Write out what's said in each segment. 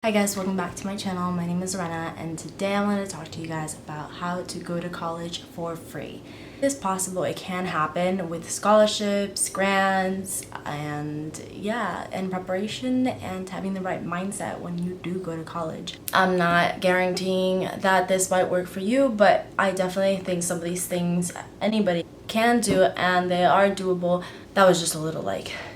Hi guys, welcome back to my channel. My name is Rena and today I want to talk to you guys about how to go to college for free. It is possible, it can happen with scholarships, grants, and preparation and having the right mindset when you do go to college. I'm not guaranteeing that this might work for you, but I definitely think some of these things anybody can do and they are doable. That was just a little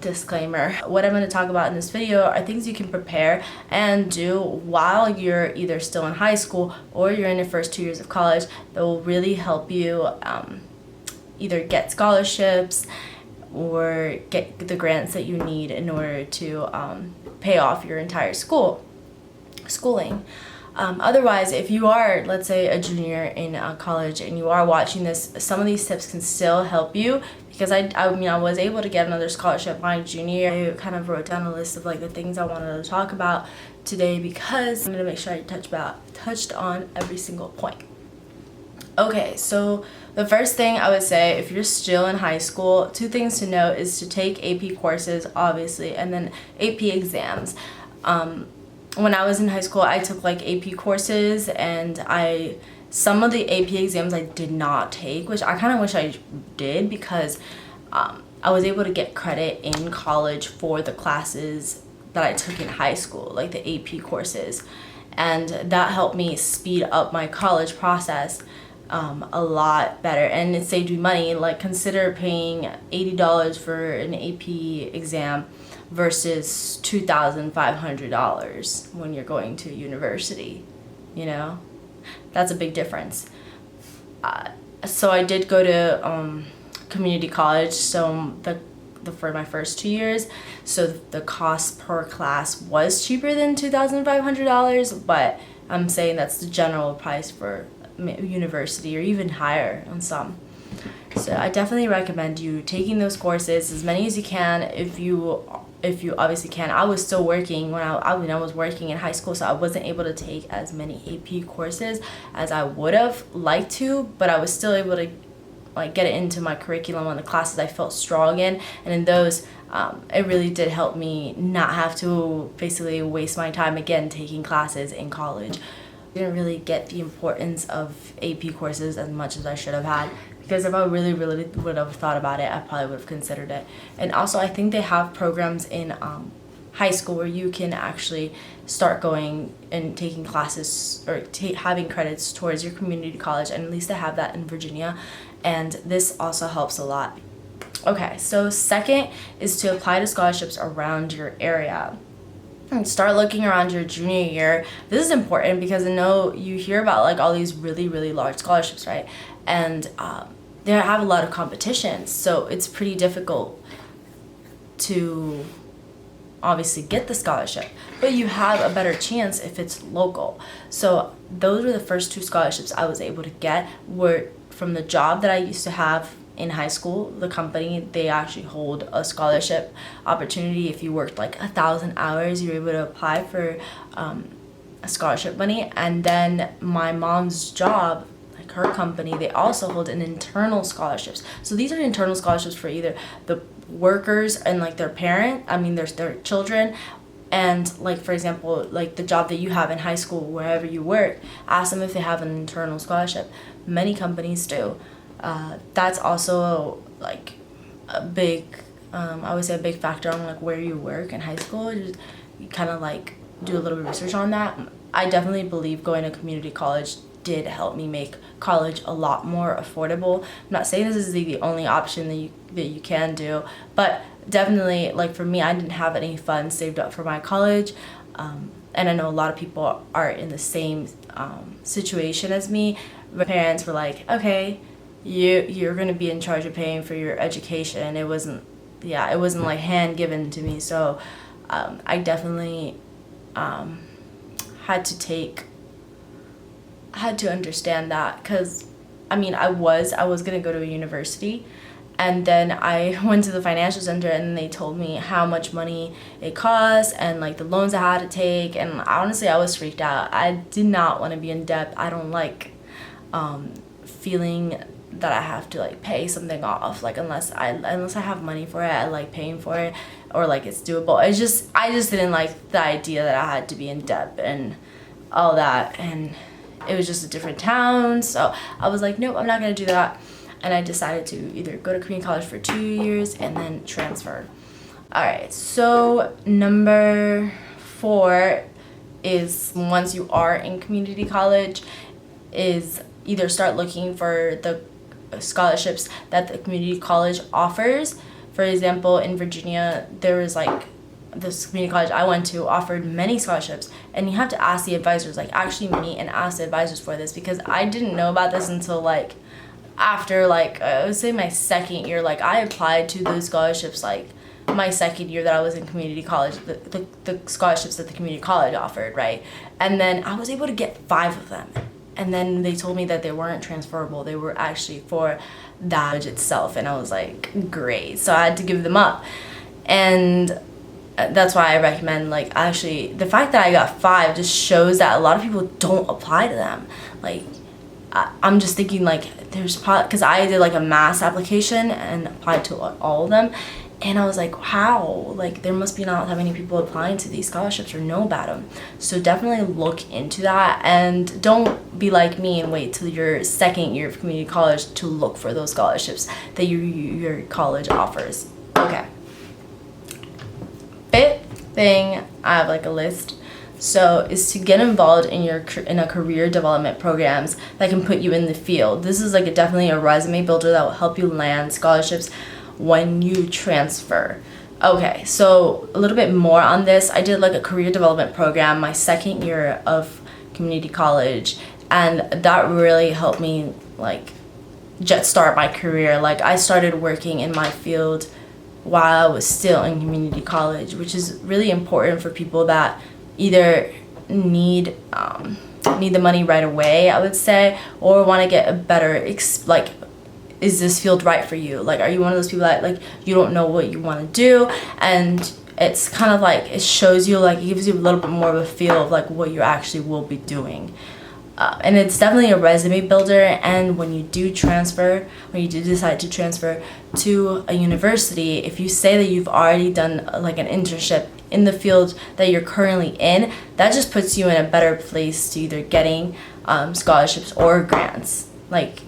disclaimer. What I'm going to talk about in this video are things you can prepare and do while you're either still in high school or you're in your first 2 years of college that will really help you either get scholarships or get the grants that you need in order to pay off your entire schooling. Otherwise, if you are, let's say, a junior in college and you are watching this, some of these tips can still help you because I was able to get another scholarship my junior year. I kind of wrote down a list of the things I wanted to talk about today because I'm going to make sure I touched on every single point. Okay, so the first thing I would say, if you're still in high school, two things to note is to take AP courses, obviously, and then AP exams. When I was in high school, I took AP courses and some of the AP exams I did not take, which I kind of wish I did because I was able to get credit in college for the classes that I took in high school, like the AP courses. And that helped me speed up my college process a lot better, and it saved me money. Consider paying $80 for an AP exam versus $2,500 when you're going to university. That's a big difference. So I did go to community college, so for my first 2 years, so the cost per class was cheaper than $2,500, but I'm saying that's the general price for university, or even higher on some. So I definitely recommend you taking those courses, as many as you can, if you obviously can. I was still working when I was working in high school, so I wasn't able to take as many AP courses as I would have liked to, but I was still able to get it into my curriculum on the classes I felt strong in, and in those it really did help me not have to basically waste my time again taking classes in college. I didn't really get the importance of AP courses as much as I should have had, because if I really would have thought about it, I probably would have considered it. And also, I think they have programs in high school where you can actually start going and taking classes or having credits towards your community college, and at least they have that in Virginia, and this also helps a lot. Okay, so second is to apply to scholarships around your area. And start looking around your junior year. This is important because I know you hear about all these really large scholarships, right? And they have a lot of competition, so it's pretty difficult to obviously get the scholarship, but you have a better chance if it's local. So those were the first two scholarships I was able to get, were from the job that I used to have in high school. The company, they actually hold a scholarship opportunity. If you worked 1,000 hours, you're able to apply for a scholarship money. And then my mom's job, her company, they also hold an internal scholarships. So these are internal scholarships for either the workers and their their children. And for example, the job that you have in high school, wherever you work, ask them if they have an internal scholarship. Many companies do. That's also a big, I would say a big factor on where you work in high school. You kind of do a little bit of research on that. I definitely believe going to community college did help me make college a lot more affordable. I'm not saying this is the only option that you can do, but definitely for me, I didn't have any funds saved up for my college, and I know a lot of people are in the same situation as me. My parents were okay, you're going to be in charge of paying for your education. It wasn't hand given to me. So I definitely had to understand that, because I was going to go to a university, and then I went to the financial center and they told me how much money it cost and the loans I had to take, and honestly I was freaked out. I did not want to be in debt. I don't like feeling that I have to pay something off, unless I have money for it. I like paying for it. or like it's doable. I just didn't like the idea that I had to be in debt and all that, and it was just a different town. So I was like, nope, I'm not gonna do that. And I decided to either go to community college for 2 years and then transfer. All right, so number 4 is, once you are in community college, is either start looking for the scholarships that the community college offers. For example, in Virginia, there was like this community college I went to offered many scholarships, and you have to ask the advisors, like actually meet and ask the advisors for this, because I didn't know about this until like after like I would say my second year. Like I applied to those scholarships like my second year that I was in community college, the scholarships that the community college offered, right? And then I was able to get 5 of them. And then they told me that they weren't transferable. They were actually for that college itself. And I was like, great. So I had to give them up. And that's why I recommend, like, actually, the fact that I got 5 just shows that a lot of people don't apply to them. Like, I'm just thinking, like, there's probably, because I did, like, a mass application and applied to all of them. And I was like, wow, like there must be not that many people applying to these scholarships or know about them. So definitely look into that, and don't be like me and wait till your second year of community college to look for those scholarships that your college offers. Okay. 5th thing, I have like a list. So is to get involved in a career development programs that can put you in the field. This is like definitely a resume builder that will help you land scholarships when you transfer. Okay, so a little bit more on this. I did like a career development program my second year of community college, and that really helped me like just start my career. Like I started working in my field while I was still in community college, which is really important for people that either need the money right away, I would say, or want to get a better is this field right for you? Like, are you one of those people that, like, you don't know what you want to do? And it's kind of like, it shows you, like, it gives you a little bit more of a feel of, like, what you actually will be doing. And it's definitely a resume builder. And when you do decide to transfer to a university, if you say that you've already done, like, an internship in the field that you're currently in, that just puts you in a better place to either getting scholarships or grants. Like,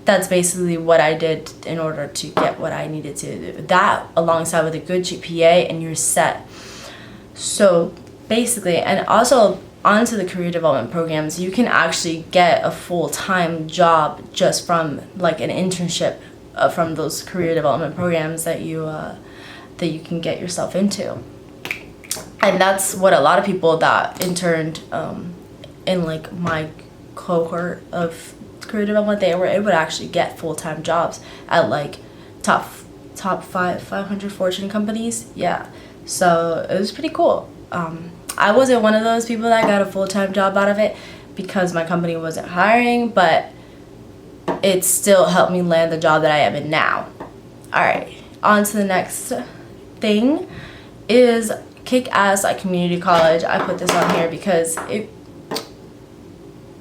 that's basically what I did in order to get what I needed to do. That alongside with a good GPA, and you're set. So basically, and also onto the career development programs, you can actually get a full-time job just from like an internship from those career development programs that you can get yourself into. And that's what a lot of people that interned in like my cohort of career development, they were able to actually get full-time jobs at like top 500 Fortune companies. Yeah, so it was pretty cool. I wasn't one of those people that got a full-time job out of it because my company wasn't hiring, but it still helped me land the job that I am in now. All right, on to the next thing is kick ass at community college. I put this on here because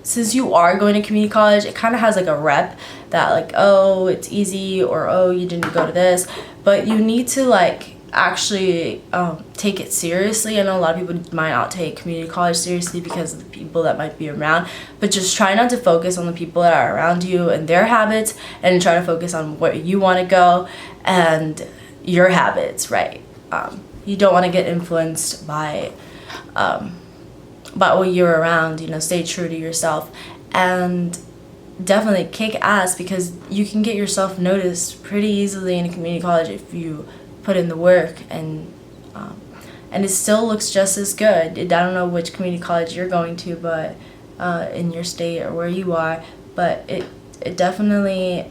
since you are going to community college, it kind of has like a rep that like, oh, it's easy, or oh, you didn't go to this, but you need to like actually take it seriously. I know a lot of people might not take community college seriously because of the people that might be around, but just try not to focus on the people that are around you and their habits, and try to focus on where you want to go and your habits, right? You don't want to get influenced by what you're around. You know, stay true to yourself, and definitely kick ass, because you can get yourself noticed pretty easily in a community college if you put in the work, and it still looks just as good. I don't know which community college you're going to, but in your state or where you are, but it definitely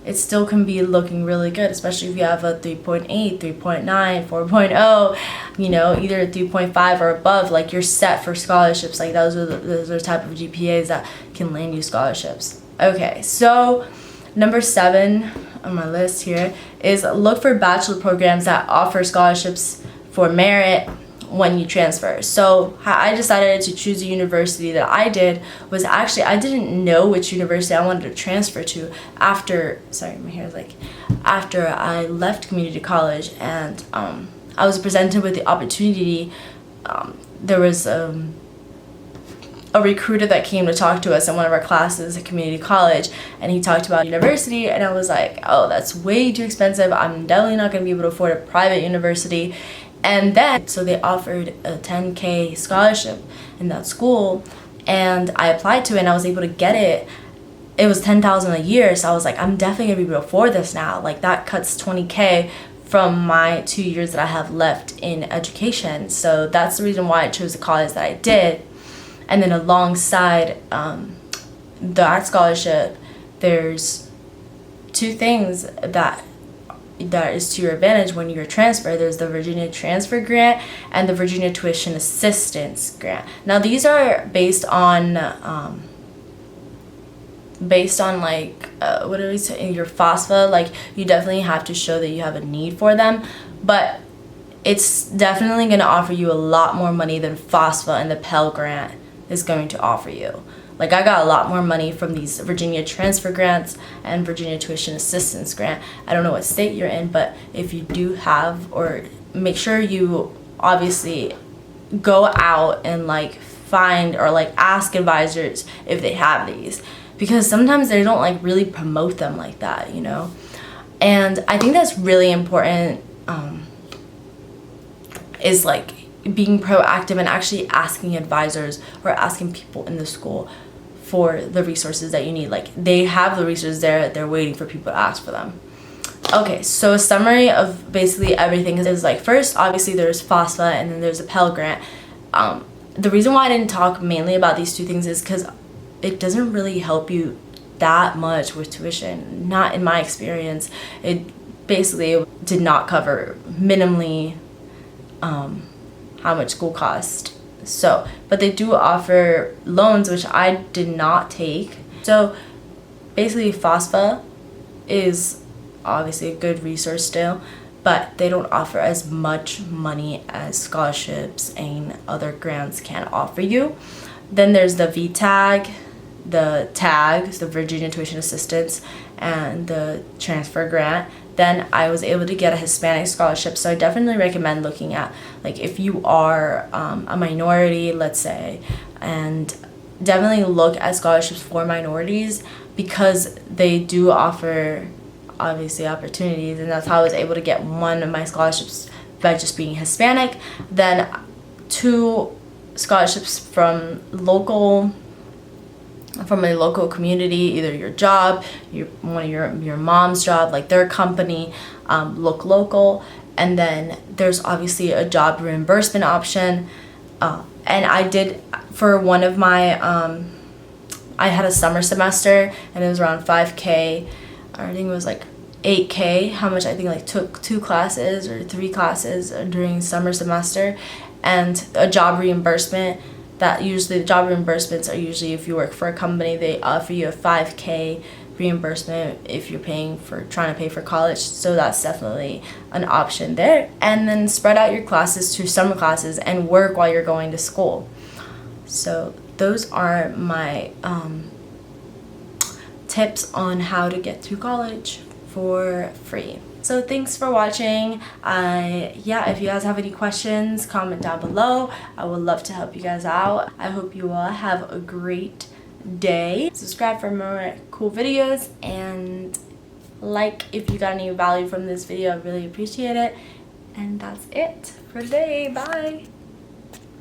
it still can be looking really good, especially if you have a 3.8, 3.9, 4.0, you know, either a 3.5 or above. Like, you're set for scholarships. Like, those are the type of GPAs that can land you scholarships. Okay, so number 7 on my list here is look for bachelor programs that offer scholarships for merit when you transfer. So how I decided to choose a university that I did was actually, I didn't know which university I wanted to transfer to after, sorry, my hair is like, after I left community college, and I was presented with the opportunity. There was a recruiter that came to talk to us in one of our classes at community college, and he talked about university, and I was like, oh, that's way too expensive. I'm definitely not going to be able to afford a private university. And then, so they offered a $10,000 scholarship in that school, and I applied to it, and I was able to get it. It was $10,000 a year, so I was like, I'm definitely gonna be able to afford this now. Like, that cuts $20,000 from my 2 years that I have left in education. So that's the reason why I chose the college that I did. And then alongside that scholarship, there's two things that is to your advantage when you're transferred. There's the Virginia Transfer Grant and the Virginia Tuition Assistance Grant. Now, these are based on like what do we say, in your FAFSA. Like, you definitely have to show that you have a need for them, but it's definitely going to offer you a lot more money than FAFSA and the Pell Grant is going to offer you. Like, I got a lot more money from these Virginia Transfer Grants and Virginia Tuition Assistance Grant. I don't know what state you're in, but if you do have, or make sure you obviously go out and like find or like ask advisors if they have these, because sometimes they don't like really promote them like that, you know. And I think that's really important, is like being proactive and actually asking advisors or asking people in the school for the resources that you need. Like, they have the resources there, they're waiting for people to ask for them. Okay, so a summary of basically everything is like, first, obviously there's FAFSA, and then there's a Pell Grant. The reason why I didn't talk mainly about these two things is because it doesn't really help you that much with tuition. Not in my experience. It basically did not cover minimally how much school cost. So, but they do offer loans, which I did not take. So basically FAFSA is obviously a good resource still, but they don't offer as much money as scholarships and other grants can offer you. Then there's the VTAG, the TAG, the Virginia Tuition Assistance, and the Transfer Grant. Then I was able to get a Hispanic scholarship, so I definitely recommend looking at, like, if you are a minority, let's say, and definitely look at scholarships for minorities, because they do offer obviously opportunities, and that's how I was able to get one of my scholarships by just being Hispanic. Then 2 scholarships from a local community, either your job, one of your mom's job, like their company, Look Local. And then there's obviously a job reimbursement option, and I did, for one of my I had a summer semester, and it was around $5,000, or I think it was like $8,000, how much I think, like, took 2 classes or 3 classes during summer semester, and a job reimbursement. That usually, the job reimbursements are usually, if you work for a company, they offer you a $5,000 reimbursement if you're trying to pay for college. So that's definitely an option there. And then spread out your classes to summer classes and work while you're going to school. So those are my tips on how to get to college for free. So thanks for watching. Yeah, if you guys have any questions, comment down below. I would love to help you guys out. I hope you all have a great day. Subscribe for more cool videos, and like if you got any value from this video. I really appreciate it. And that's it for today. Bye.